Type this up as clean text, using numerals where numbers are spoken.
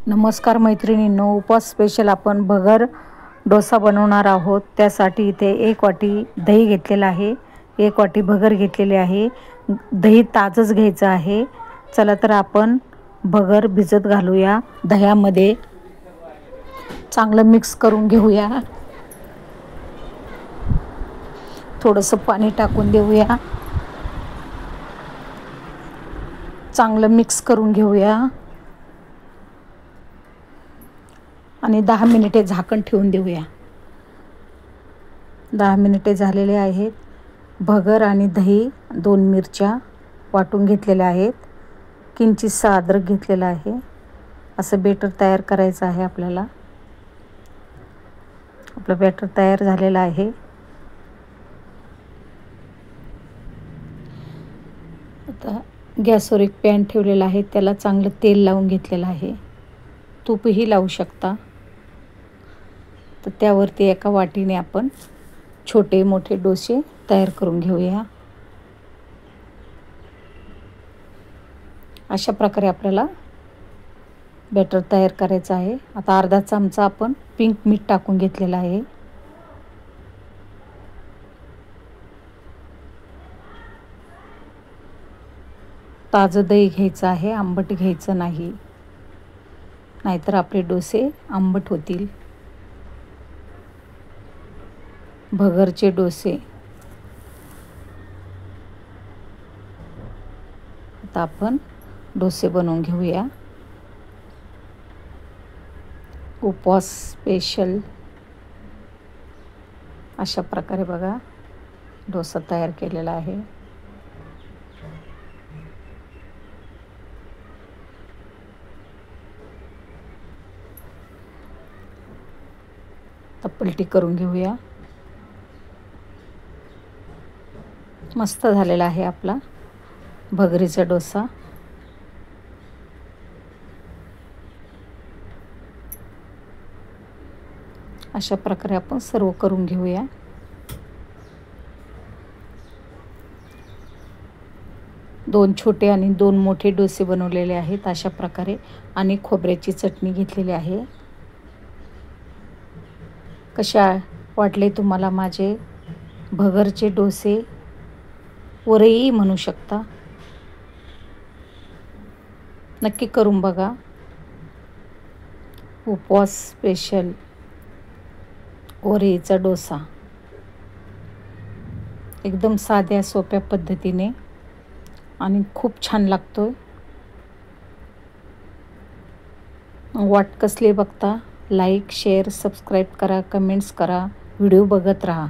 नमस्कार मैत्रिणींनो, उपवास स्पेशल आपण भगर डोसा बनवणार आहोत। त्यासाठी इथे 1 वाटी दही घेतलेला आहे, 1 वाटी भगर घेतलेली आहे। दही ताजंच घ्यायचं आहे। चला तर आपण भगर भिजत घालूया। दह्यामध्ये चांगलं मिक्स करून घेऊया। थोडंसं पाणी टाकून देऊया। चांगलं मिक्स करून घेऊया आणि 10 मिनिटे झाकण ठेवून देऊया। 10 मिनिटे झालेले आहेत। भगर आणि दही, 2 मिरच्या वाटून घेतलेल्या आहेत, किंचितसा अद्रक घेतलेला आहे। असं बेटर तयार करायचं आहे आपल्याला। आपलं बेटर तयार झालेलं आहे। आता गॅसवर एक पॅन ठेवलेला आहे, त्याला चांगलं तेल लावून घेतलेलं आहे। तूपही लावू शकता। तर त्यावरती एका वाटीने आपण छोटे मोठे डोसे तयार करून घेऊया। अशा प्रकारे आपल्याला बॅटर तयार करायचं आहे। आता अर्धा चमचा आपण पिंक मीठ टाकून घेतलेलं आहे। ताजं दही घ्यायचं आहे, आंबट घ्यायचं नाही, नाहीतर आपले डोसे आंबट होतील। भगरचे डोसे आता आपण डोसे बनवून घेऊया। उपवास स्पेशल अशा प्रकारे बघा डोसा तयार केलेला आहे। आता पलटी करून घेऊया। मस्त झालेला आहे आपला भगरीचा डोसा। अशा प्रकारे आपण सर्व करून घेऊया। दोन छोटे आणि 2 मोठे डोसे बनवलेले आहेत अशा प्रकारे, आणि खोबऱ्याची चटणी घेतलेली आहे। कशा वाटले तुम्हाला माझे भगरचे डोसे? वरई म्हणू शकता। नक्की करून बघा। उपवास स्पेशल वरईचा डोसा एकदम साध्या सोप्या पद्धतीने आणि खूप छान लागतो। वाट कसली बघता? लाईक, शेअर, सबस्क्राईब करा, कमेंट्स करा, व्हिडिओ बघत राहा।